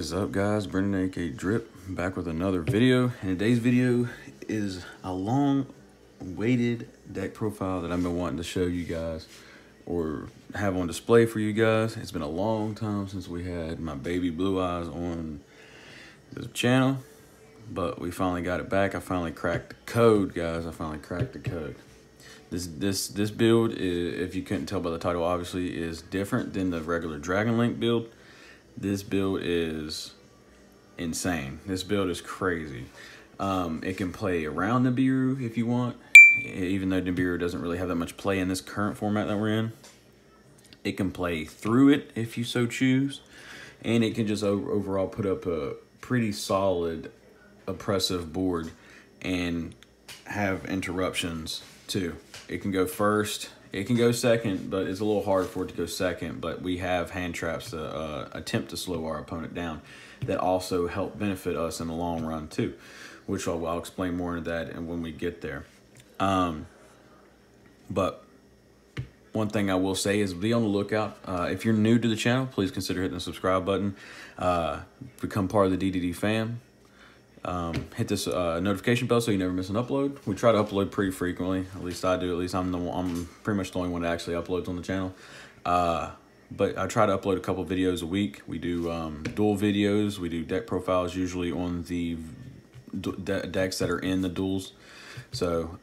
Is up, guys? Brendan aka Drip back with another video, and today's video is a long awaited deck profile that I've been wanting to show you guys or have on display for you guys. It's been a long time since we had my baby Blue Eyes on the channel, but we finally got it back. I finally cracked the code, guys. I finally cracked the code. This build is, if you couldn't tell by the title, obviously is different than the regular Dragon Link build. This build is insane. This build is crazy. It can play around Nibiru if you want, even though Nibiru doesn't really have that much play in this current format that we're in. It can play through it if you so choose, and it can just overall put up a pretty solid, oppressive board and have interruptions too. It can go first. It can go second, but it's a little hard for it to go second. But we have hand traps to attempt to slow our opponent down that also help benefit us in the long run too, which I'll explain more into that and when we get there. But one thing I will say is be on the lookout. If you're new to the channel, please consider hitting the subscribe button. Become part of the DDD fam. Hit this notification bell so you never miss an upload. We try to upload pretty frequently, at least I do. At least I'm pretty much the only one that actually uploads on the channel. But I try to upload a couple videos a week. We do duel videos. We do deck profiles usually on the decks that are in the duels. So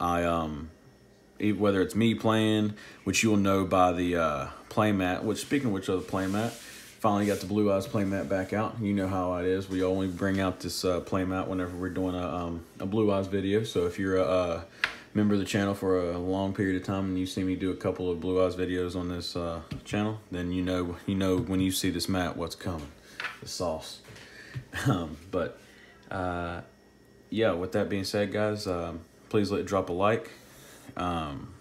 whether it's me playing, which you'll know by the playmat. Which, speaking of which, of the playmat, finally got the Blue Eyes playmat back out. You know how it is. We only bring out this playmat whenever we're doing a Blue Eyes video. So if you're a member of the channel for a long period of time and you see me do a couple of Blue Eyes videos on this channel, then you know when you see this mat what's coming, the sauce. Yeah, with that being said, guys, please drop a like,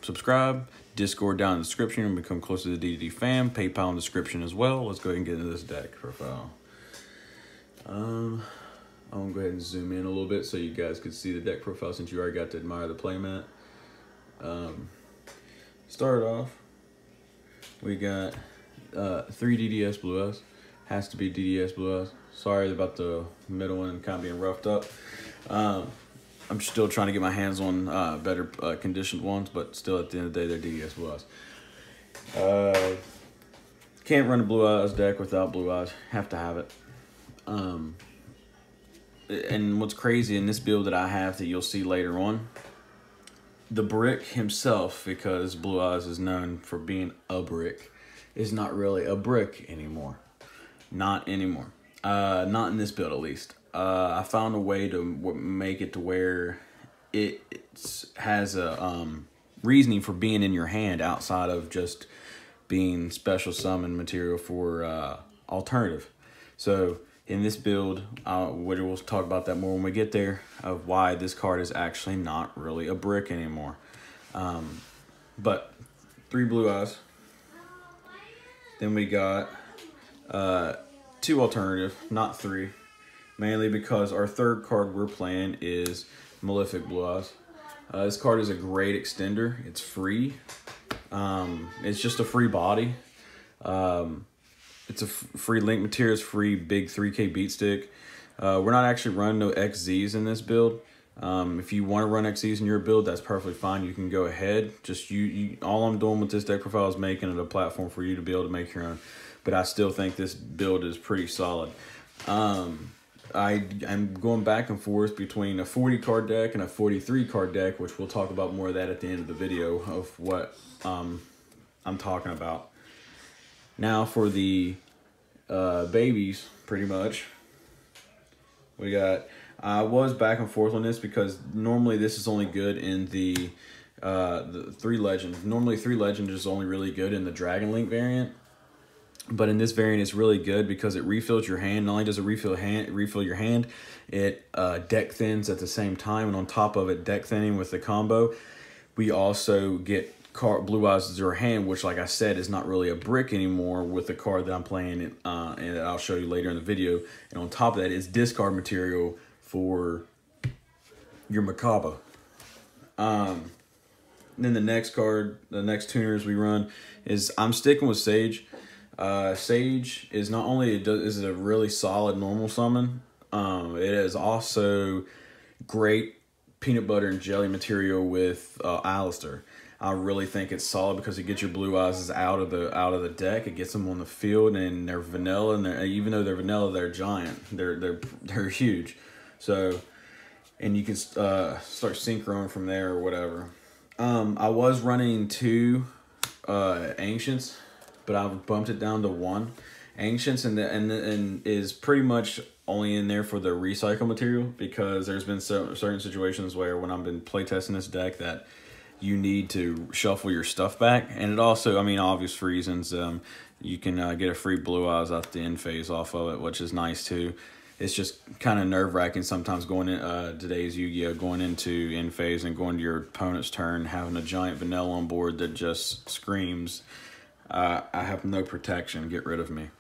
subscribe. Discord down in the description and become closer to the DDD fam. PayPal in the description as well. Let's go ahead and get into this deck profile. I'm gonna go ahead and zoom in a little bit so you guys could see the deck profile since you already got to admire the playmat. Start off, we got 3 DDS Blue Eyes. Has to be DDS Blue Eyes. Sorry about the middle one kind of being roughed up. I'm still trying to get my hands on better conditioned ones, but still at the end of the day, they're DDS Blue Eyes. Can't run a Blue Eyes deck without Blue Eyes. Have to have it. And what's crazy in this build that I have that you'll see later on, the brick himself, because Blue Eyes is known for being a brick, is not really a brick anymore. Not anymore. Not in this build, at least. I found a way to make it to where it has a reasoning for being in your hand outside of just being special summon material for alternative. So in this build, we'll talk about that more when we get there, of why this card is actually not really a brick anymore. But 3 Blue Eyes. Then we got 2 alternative, not 3. Mainly because our third card we're playing is Malefic Blue Eyes. This card is a great extender. It's free. It's just a free body. It's a free link material. It's free big 3K beat stick. We're not actually running no XZs in this build. If you want to run XZs in your build, that's perfectly fine. You can go ahead. Just all I'm doing with this deck profile is making it a platform for you to be able to make your own. But I still think this build is pretty solid. I'm going back and forth between a 40 card deck and a 43 card deck, which we'll talk about more of that at the end of the video of what I'm talking about. Now for the babies, pretty much, we got, I was back and forth on this because normally this is only good in the 3 Legend. Normally 3 Legend is only really good in the Dragon Link variant. But in this variant, it's really good because it refills your hand. Not only does it refill your hand, it deck thins at the same time. And on top of it, deck thinning with the combo, we also get Blue Eyes Zero Hand, which, like I said, is not really a brick anymore with the card that I'm playing, and I'll show you later in the video. And on top of that, it's discard material for your Macabre. Then the next card, the next tuners we run is, I'm sticking with Sage. Sage is not only is a really solid normal summon, it is also great peanut butter and jelly material with Alistair. I really think it's solid because it gets your blue eyes out of the deck. It gets them on the field, and they're vanilla, and even though they're vanilla, they're giant. They're huge. So, and you can start synchroing from there or whatever. I was running 2 Ancients, but I've bumped it down to 1 Ancients, and is pretty much only in there for the recycle material, because there's been certain situations where when I've been playtesting this deck that you need to shuffle your stuff back. And it also, I mean, obvious reasons, you can get a free blue eyes out the end phase off of it, which is nice too. It's just kind of nerve-wracking sometimes going in today's Yu-Gi-Oh! Going into end phase and going to your opponent's turn, having a giant vanilla on board that just screams, I have no protection, get rid of me.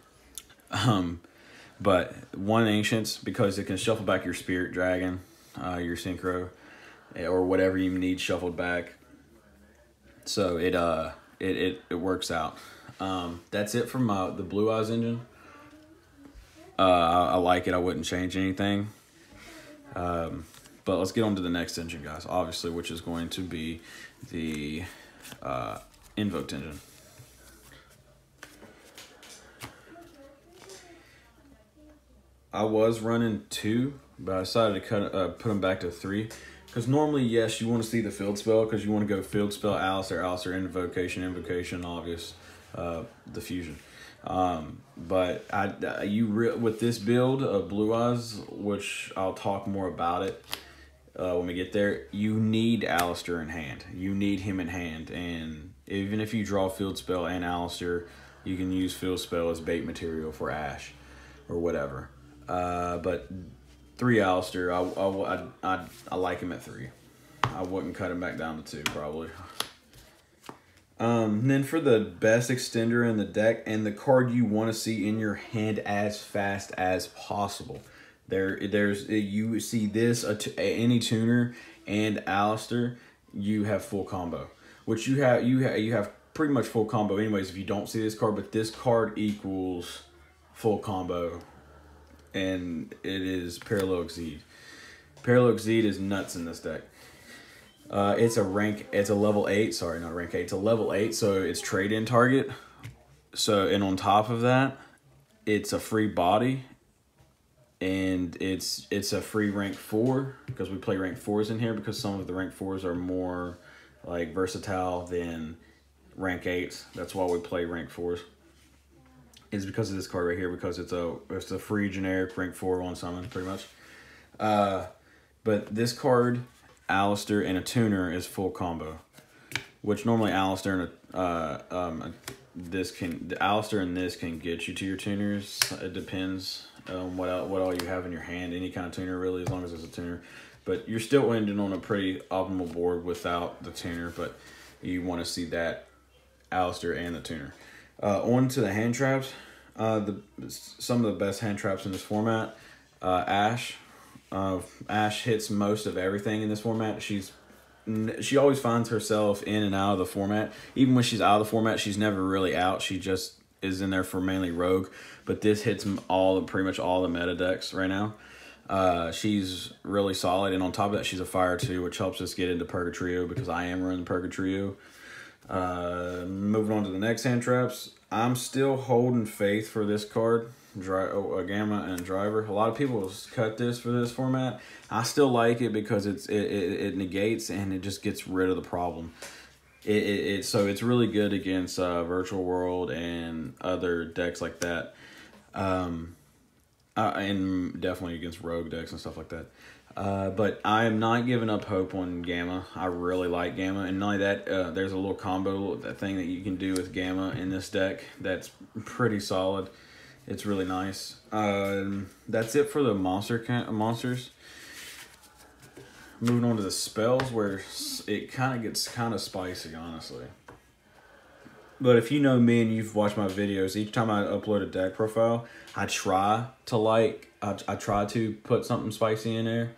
But 1 Ancients, because it can shuffle back your Spirit Dragon, your Synchro, or whatever you need shuffled back. So it works out. That's it from the Blue Eyes engine. I like it. I wouldn't change anything. But let's get on to the next engine, guys. Obviously, which is going to be the INVOKED engine. I was running 2, but I decided to put them back to 3. Because normally, yes, you want to see the field spell, because you want to go field spell, Alistair, invocation, obvious, the fusion. But with this build of Blue Eyes, which I'll talk more about it when we get there, you need Alistair in hand. You need him in hand, and even if you draw field spell and Alistair, you can use field spell as bait material for Ash or whatever. But 3 Alistair, I like him at 3. I wouldn't cut him back down to 2 probably. And then for the best extender in the deck and the card you want to see in your hand as fast as possible, you see this any tuner and Alistair, you have full combo, which you have pretty much full combo anyways if you don't see this card, but this card equals full combo. And it is Parallel Exceed. Parallel Exceed is nuts in this deck. It's a level 8, sorry, not rank 8, it's a level 8, so it's trade-in target. So, and on top of that, it's a free body, and it's a free rank 4, because we play rank 4s in here, because some of the rank 4s are more like versatile than rank 8s. That's why we play rank 4s. Is because of this card right here, because it's a free generic rank 4 on summon, pretty much. But this card, Alistair and a tuner, is full combo, which normally Alistair and Alistair and this can get you to your tuners. It depends on what all you have in your hand. Any kind of tuner really, as long as it's a tuner. But you're still ending on a pretty optimal board without the tuner. But you want to see that Alistair and the tuner. On to the hand traps. Some of the best hand traps in this format. Ash. Ash hits most of everything in this format. She always finds herself in and out of the format. Even when she's out of the format, she's never really out. She just is in there for mainly rogue. But this hits pretty much all the meta decks right now. She's really solid, and on top of that, she's a fire too, which helps us get into Purgatrio, because I am running Purgatrio. Moving on to the next hand traps. I'm still holding faith for this card, Gamma and Driver. A lot of people cut this for this format. I still like it because it negates and it just gets rid of the problem. So it's really good against Virtual World and other decks like that, and definitely against rogue decks and stuff like that. But I am not giving up hope on Gamma. I really like Gamma, and not only that, there's a little combo thing that you can do with Gamma in this deck that's pretty solid. It's really nice. That's it for the monsters. Moving on to the spells, where it kind of gets kind of spicy, honestly. But if you know me and you've watched my videos, each time I upload a deck profile, I try to put something spicy in there.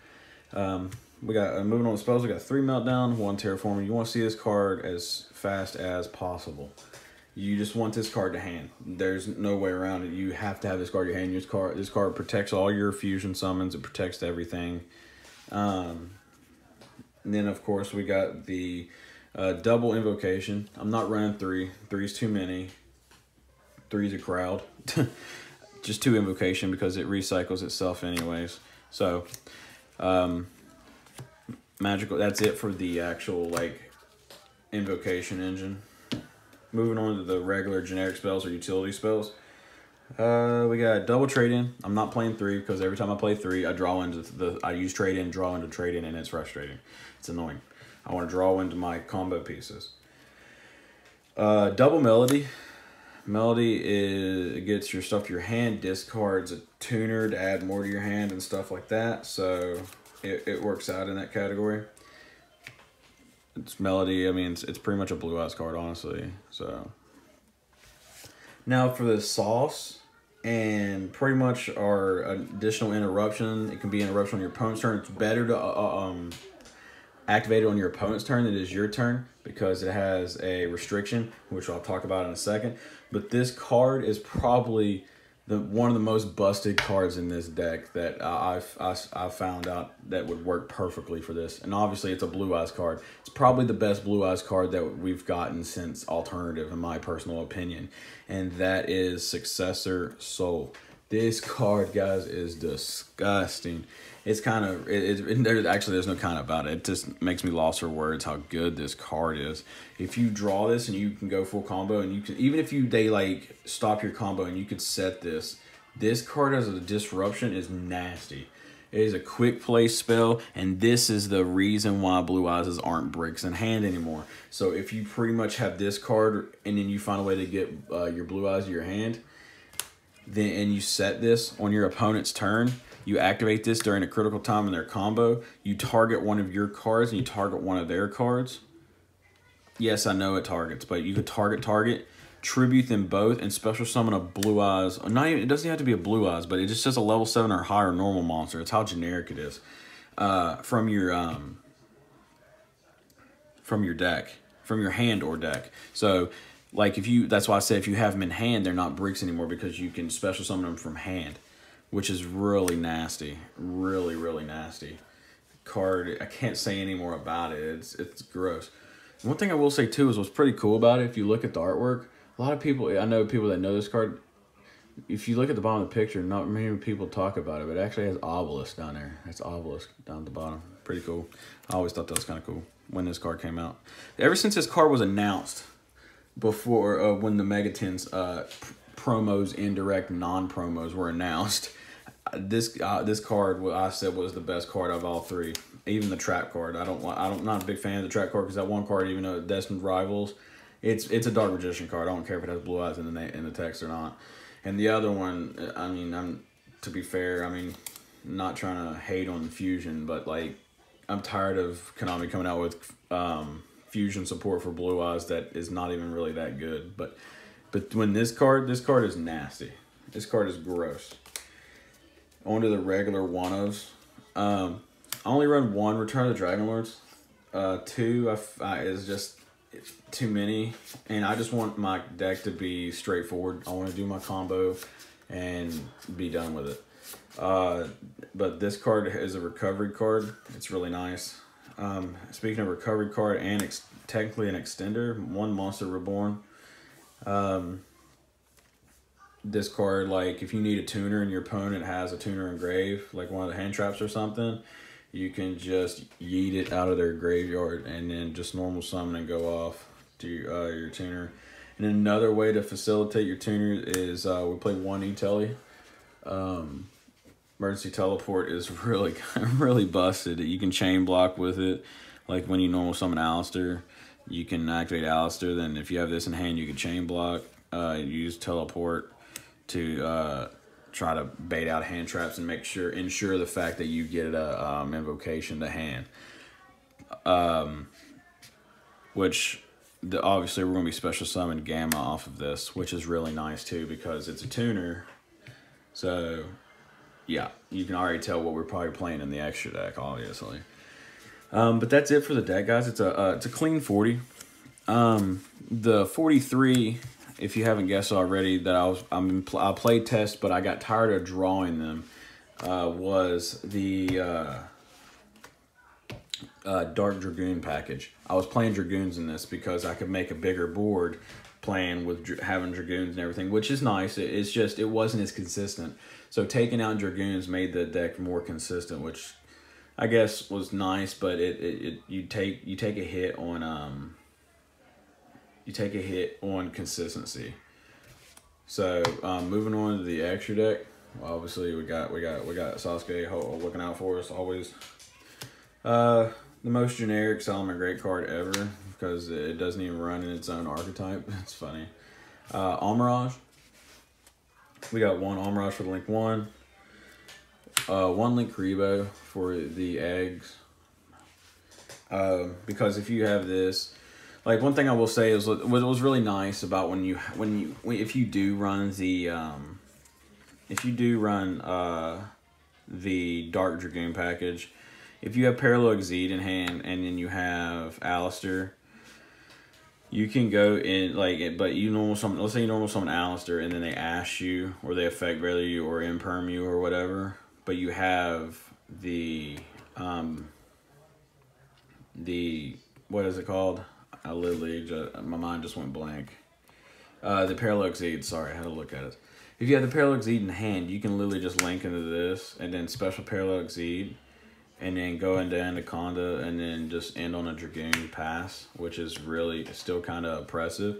We got moving on to spells. We got 3 Meltdown, 1 Terraforming. You want to see this card as fast as possible. You just want this card to hand. There's no way around it. You have to have this card in your hand. This card protects all your fusion summons. It protects everything. And then, of course, we got the double invocation. I'm not running 3. 3's too many. 3's a crowd. Just 2 invocation because it recycles itself anyways. So, magical. That's it for the actual, like, invocation engine. Moving on to the regular generic spells or utility spells. We got double trade-in. I'm not playing 3 because every time I play 3, I draw into I use trade-in, draw into trade-in, and it's frustrating. It's annoying. I want to draw into my combo pieces. Double melody. Melody gets your stuff to your hand, discards a tuner to add more to your hand and stuff like that. So it works out in that category. It's melody. I mean, it's pretty much a Blue Eyes card, honestly. So now for the sauce and pretty much our additional interruption. It can be interruption on your opponent's turn. It's better to activate it on your opponent's turn than it is your turn because it has a restriction, which I'll talk about in a second. But this card is probably one of the most busted cards in this deck that I've found out that would work perfectly for this. And obviously it's a Blue Eyes card. It's probably the best Blue Eyes card that we've gotten since Alternative, in my personal opinion. And that is Successor Soul. This card, guys, is disgusting. It's kind of, there's no kind about it. It just makes me lost for words how good this card is. If you draw this and you can go full combo, and you can, even if they like stop your combo and you could set this card as a disruption is nasty. It is a quick play spell, and this is the reason why Blue Eyes aren't bricks in hand anymore. So if you pretty much have this card and then you find a way to get your Blue Eyes to your hand, and you set this on your opponent's turn, you activate this during a critical time in their combo, you target one of your cards and you target one of their cards. Yes, I know it targets, but you could target, tribute them both, and special summon a Blue Eyes. It doesn't have to be a Blue Eyes, but it just says a level 7 or higher normal monster. It's how generic it is. From your deck, from your hand or deck. So like that's why I said if you have them in hand, they're not bricks anymore because you can special summon them from hand, which is really nasty, really, really nasty. Card, I can't say any more about it. It's gross. One thing I will say too is what's pretty cool about it, if you look at the artwork, a lot of people, I know people that know this card, if you look at the bottom of the picture, not many people talk about it, but it actually has obelisk down there. It's obelisk down at the bottom. Pretty cool. I always thought that was kind of cool when this card came out. Ever since this card was announced, before when the Megatins promos, indirect non-promos were announced, this card I said was the best card of all 3. Even the trap card. I'm not a big fan of the trap card because that one card, even though it Destined Rivals, it's a Dark Magician card. I don't care if it has Blue Eyes in the text or not. And the other one, I mean, to be fair, I mean, not trying to hate on Fusion, but like I'm tired of Konami coming out with Fusion support for Blue Eyes that is not even really that good. But when this card is nasty. This card is gross. On to the regular one-ofs. I only run 1 Return of the Dragon Lords. 2 is just too many, and I just want my deck to be straightforward. I want to do my combo and be done with it. But this card is a recovery card. It's really nice. Speaking of recovery card and technically an extender, 1 Monster Reborn. This card, like if you need a tuner and your opponent has a tuner engraved, like one of the hand traps or something, you can just yeet it out of their graveyard and then just normal summon and go off to your tuner. And another way to facilitate your tuner is we play 1 E-Telly. Emergency Teleport is really really busted. You can chain block with it. Like when you normal summon Alistair, you can activate Alistair. Then if you have this in hand, you can chain block. Use Teleport to try to bait out hand traps and ensure the fact that you get a invocation to hand. Obviously we're going to be special summon Gamma off of this, which is really nice too because it's a tuner. So yeah, you can already tell what we're probably playing in the extra deck, obviously. But that's it for the deck, guys. It's a clean 40. The 43 if you haven't guessed already, that I played test, but I got tired of drawing them. Was the Dark Dragoon package. I was playing Dragoons in this because I could make a bigger board playing with having Dragoons and everything, which is nice. It's just, it wasn't as consistent. So taking out Dragoons made the deck more consistent, which I guess was nice, but you take a hit on consistency. So moving on to the extra deck. Well, obviously we got Sasuke looking out for us always. The most generic Solomon Great card ever, because it doesn't even run in its own archetype. It's funny. Almirage. We got one Almirage for the Link 1. One Link Rebo for the eggs. Because if you have this, like, one thing I will say is what was really nice about if you do run the Dark Dragoon package. If you have Parallel Exceed in hand and then you have Alistair, you can go in, like, but you normal summon, let's say you normal summon Alistair and then they ash you or they effect value you or imperm you or whatever, but you have the what is it called? I literally my mind just went blank. The Parallel Exceed, sorry, I had to look at it. If you have the Parallel Exceed in hand, you can literally just link into this and then special Parallel Exceed, and then go into Anaconda, and then just end on a Dragoon pass, which is really still kind of oppressive.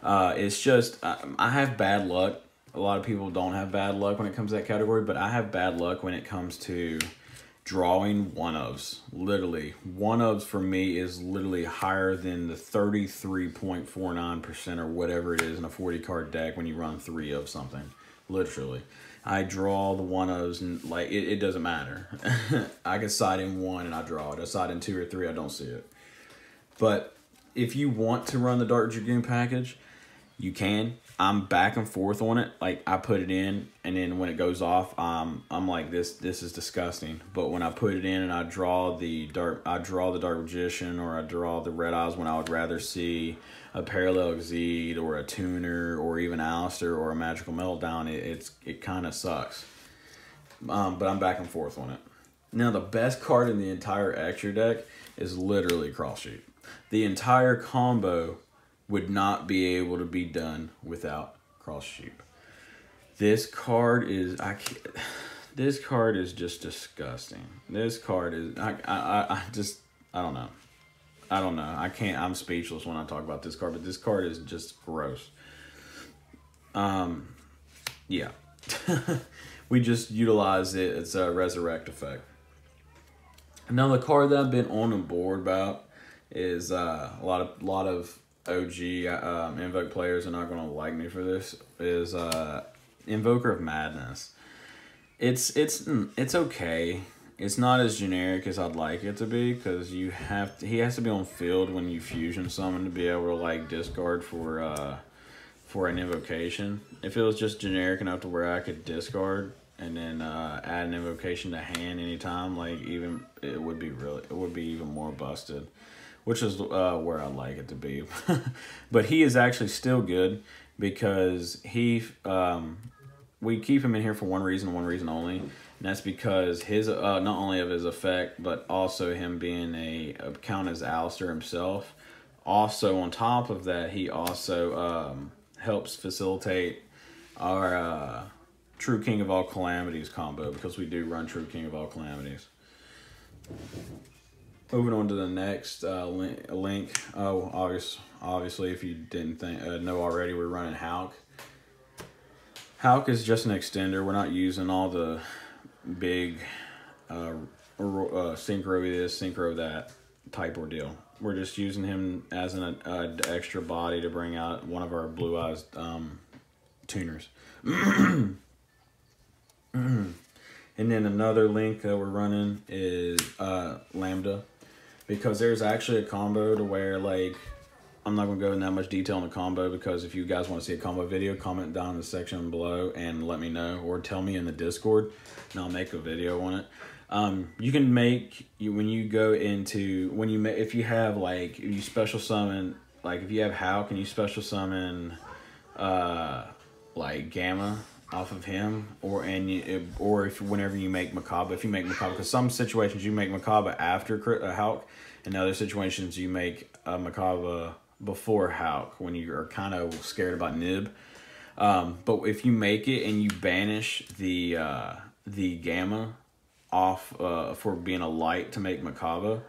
It's just, I have bad luck. A lot of people don't have bad luck when it comes to that category, but I have bad luck when it comes to drawing one-ofs. Literally, one-ofs for me is literally higher than the 33.49% or whatever it is in a 40-card deck when you run 3 of something. Literally. I draw the one-ofs, and like it doesn't matter. I can side in 1 and I draw it. I side in 2 or 3, I don't see it. But if you want to run the Dark Dragoon package, you can. I'm back and forth on it. Like, I put it in, and then when it goes off, I'm like, this is disgusting. But when I put it in and I draw the Dark Magician, or I draw the Red Eyes, when I would rather see a Parallel Exceed or a Tuner or even Alistair or a Magical Meltdown, it kind of sucks. But I'm back and forth on it. Now, the best card in the entire extra deck is literally Cross Sheep. The entire combo would not be able to be done without Cross Sheep. This card is just disgusting. This card is I don't know. I'm speechless when I talk about this card, but this card is just gross. Yeah. We just utilize it. It's a resurrect effect. Now, the card that I've been on the board about is a lot of OG Invoke players are not going to like me for this, is Invoker of Madness. It's okay. It's not as generic as I'd like it to be, because he has to be on field when you fusion summon to be able to, like, discard for an invocation. If it was just generic enough to where I could discard and then add an invocation to hand anytime, like, it would be even more busted. Which is where I'd like it to be. But he is actually still good, because we keep him in here for one reason only. And that's because his not only of his effect, but also him being a count as Alistair himself. Also, on top of that, he also helps facilitate our True King of All Calamities combo, because we do run True King of All Calamities. Moving on to the next link. Oh, obviously, if you didn't know already, we're running Hulk. Hulk is just an extender. We're not using all the big synchro this, synchro that type ordeal. We're just using him as an extra body to bring out one of our Blue Eyes tuners. And then another link that we're running is Lambda. Because there's actually a combo to where, like, I'm not going to go in that much detail on the combo, because if you guys want to see a combo video, comment down in the section below and let me know, or tell me in the Discord, and I'll make a video on it. You can make, if you have, like, if you special summon, like, if you have Hulk and you special summon like Gamma off of him, or if whenever you make Macabre, if you make Macabre, because some situations you make Macabre after Hulk, and other situations you make Macabre before Hulk when you are kind of scared about Nib. But if you make it and you banish the Gamma off for being a light to make Macabre,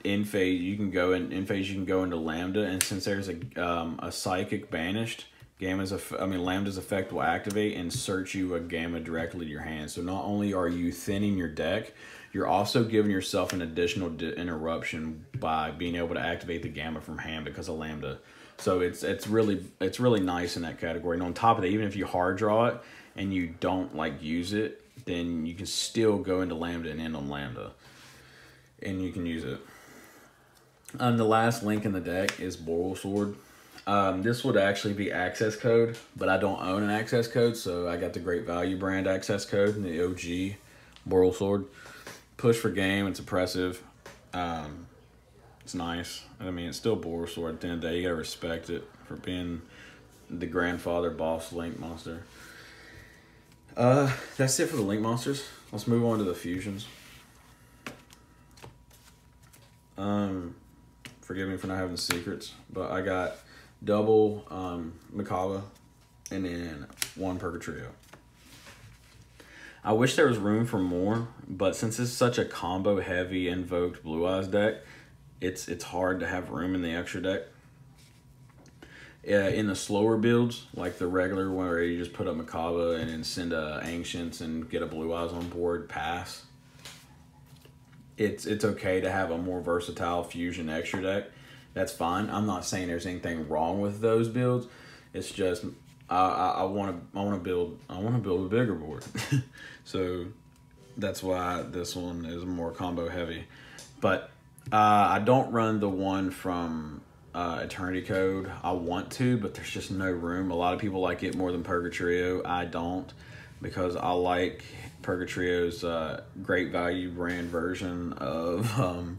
in phase you can go into Lambda, and since there's a psychic banished, Lambda's effect will activate and search you a Gamma directly to your hand. So not only are you thinning your deck, you're also giving yourself an additional interruption by being able to activate the Gamma from hand because of Lambda. So it's really nice in that category. And on top of that, even if you hard draw it and you don't like use it, then you can still go into Lambda and end on Lambda, and you can use it. The last link in the deck is Boral Sword. This would actually be access code, but I don't own an access code, so I got the Great Value brand access code and the OG Boral Sword. Push for game, it's oppressive. It's nice. I mean, it's still Boral Sword. At the end of the day, you gotta respect it for being the grandfather boss link monster. That's it for the link monsters. Let's move on to the fusions. Forgive me for not having secrets, but I got double Macabre and then one Purgatrio. I wish there was room for more, but since it's such a combo heavy invoked Blue Eyes deck, it's hard to have room in the extra deck. In the slower builds, like the regular one where you just put up Macabre and then send a Ancients and get a Blue Eyes on board, pass. It's okay to have a more versatile fusion extra deck. That's fine. I'm not saying there's anything wrong with those builds. It's just I want to build a bigger board. So that's why this one is more combo heavy. But I don't run the one from Eternity Code. I want to, but there's just no room. A lot of people like it more than Purgatrio. I don't, because I like Purgatrio's Great Value brand version of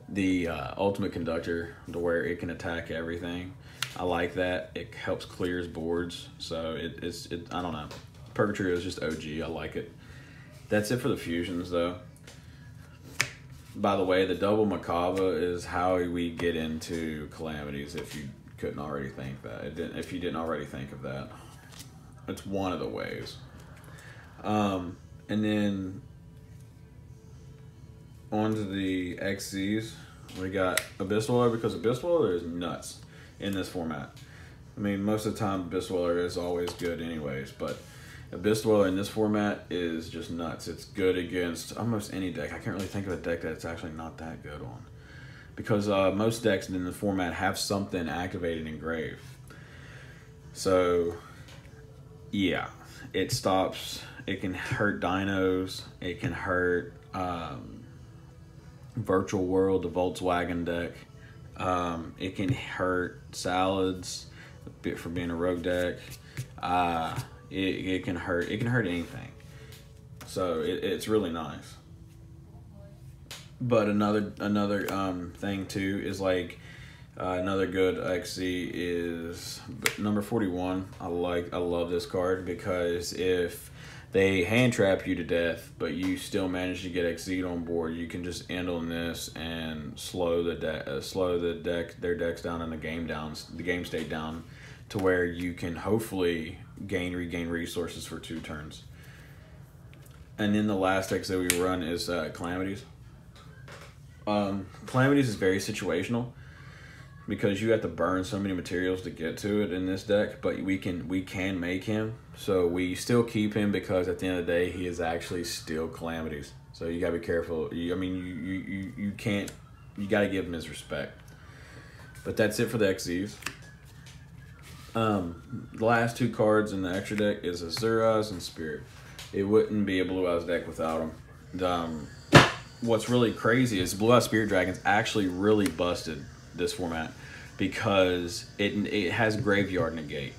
the Ultimate Conductor, to where it can attack everything. I like that. It helps clears boards. So I don't know. Purgatrio is just OG. I like it. That's it for the fusions, though. By the way, the double Macabre is how we get into Calamities, if you couldn't already think that. If you didn't already think of that. It's one of the ways. And then on to the XZs. We got Abyss Dweller, because Abyss Dweller is nuts in this format. I mean, most of the time Abyss Dweller is always good anyways, but Abyss Dweller in this format is just nuts. It's good against almost any deck. I can't really think of a deck that's actually not that good on, because most decks in the format have something activated in Grave. So yeah, it stops. It can hurt dinos. It can hurt Virtual World, the Volkswagen deck. It can hurt Salads for being a rogue deck. It can hurt anything. So it's really nice. But another thing too is like another good XZ is number 41. I love this card, because if they hand trap you to death, but you still manage to get XZ'd on board, you can just end on this and slow their decks down and the game state down, to where you can hopefully regain resources for 2 turns. And then the last deck that we run is Calamities. Calamities is very situational, because you have to burn so many materials to get to it in this deck, but we can make him, so we still keep him, because at the end of the day he is actually still Calamities. So you gotta be careful. You gotta give him his respect. But that's it for the XZs. The last 2 cards in the extra deck is Azure-Eyes and Spirit. It wouldn't be a Blue Eyes deck without them. What's really crazy is Blue Eyes Spirit Dragon's actually really busted this format, because it has Graveyard negate.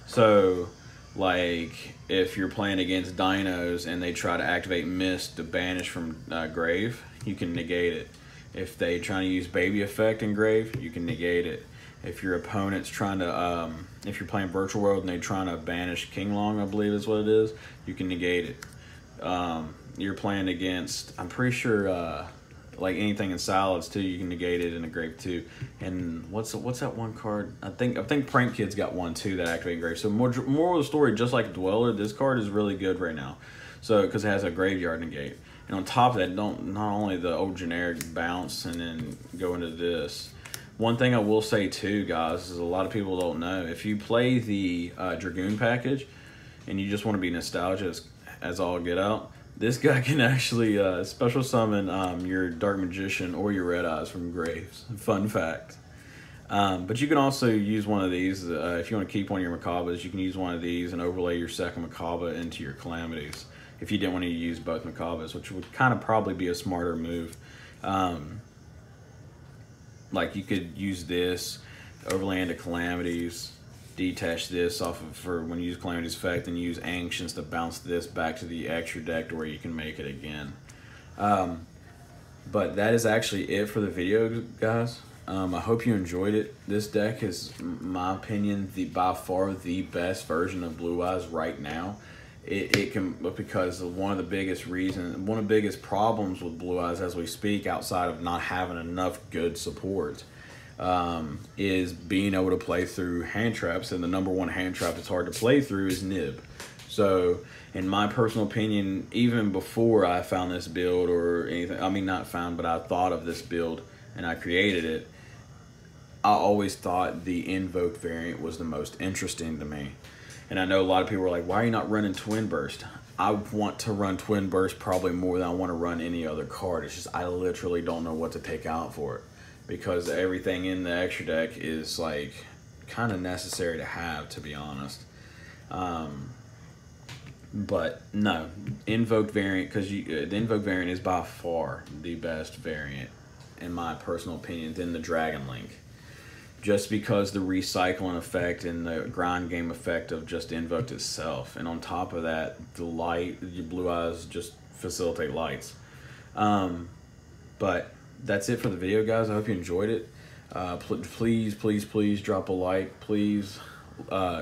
So like if you're playing against dinos and they try to activate Mist to banish from Grave, you can negate it. If they try to use Baby Effect in Grave, you can negate it. if your opponent's trying to, if you're playing Virtual World and they're trying to banish King Long, I believe is what it is, you can negate it. You're playing against, I'm pretty sure, like anything in Salads too, you can negate it in a Grave too. And what's that one card? I think Prank Kid's got one too that activate Grave. So more of the story, just like Dweller, this card is really good right now. So because it has a graveyard negate, and on top of that, not only the old generic bounce and then go into this. One thing I will say too, guys, is a lot of people don't know, if you play the Dragoon package and you just want to be nostalgic as all get out, this guy can actually special summon your Dark Magician or your Red Eyes from graves. Fun fact. But you can also use one of these. If you want to keep one of your Macabas, you can use one of these and overlay your second Macaba into your Calamities. If you didn't want to use both Macabas, which would kind of probably be a smarter move. Like you could use this, overlay into Calamities, detach this off of for when you use Calamity's effect, and use Ancients to bounce this back to the extra deck to where you can make it again. But that is actually it for the video, guys. I hope you enjoyed it. This deck is, in my opinion, by far the best version of Blue Eyes right now. It can, because one of the biggest problems with Blue Eyes as we speak, outside of not having enough good support, is being able to play through hand traps, and the number one hand trap that's hard to play through is Nib. So in my personal opinion, even before I found this build or anything, I mean not found, but I thought of this build and I created it, I always thought the INVOKED variant was the most interesting to me. And I know a lot of people are like, why are you not running Twin Burst? I want to run Twin Burst probably more than I want to run any other card. It's just I literally don't know what to take out for it, because everything in the extra deck is like kind of necessary to have, to be honest. But no, INVOKED variant, because the INVOKED variant is by far the best variant in my personal opinion than the Dragon Link. Just because the recycling effect and the grind game effect of just INVOKED itself. And on top of that, the Blue Eyes just facilitate lights. But that's it for the video, guys. I hope you enjoyed it. Please drop a like. Please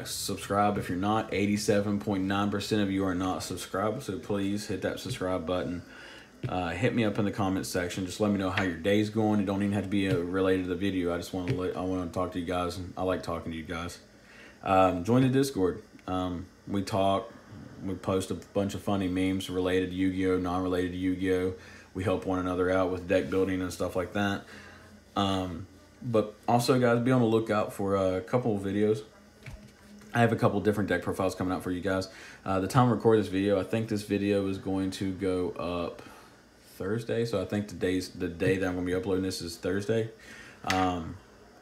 subscribe if you're not. 87.9% of you are not subscribed, so please hit that subscribe button. Hit me up in the comments section. Just let me know how your day's going. It don't even have to be related to the video. I just want to talk to you guys, and I like talking to you guys. Join the Discord. We talk. We post a bunch of funny memes related to Yu-Gi-Oh, non-related to Yu-Gi-Oh. We help one another out with deck building and stuff like that. But also, guys, be on the lookout for a couple of videos. I have a couple different deck profiles coming out for you guys. The time to record this video, I think this video is going to go up Thursday, so I think the day that I'm going to be uploading this is Thursday. I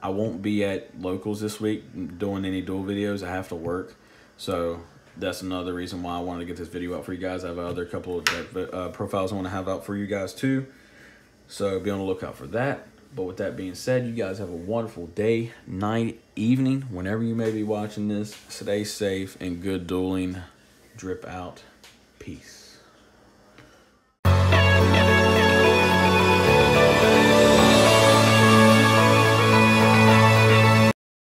won't be at locals this week doing any duel videos. I have to work, so that's another reason why I wanted to get this video out for you guys. I have other couple of deck profiles I want to have out for you guys too, so be on the lookout for that. But with that being said, you guys have a wonderful day, night, evening, whenever you may be watching this. Stay safe and good dueling. Drip out. Peace.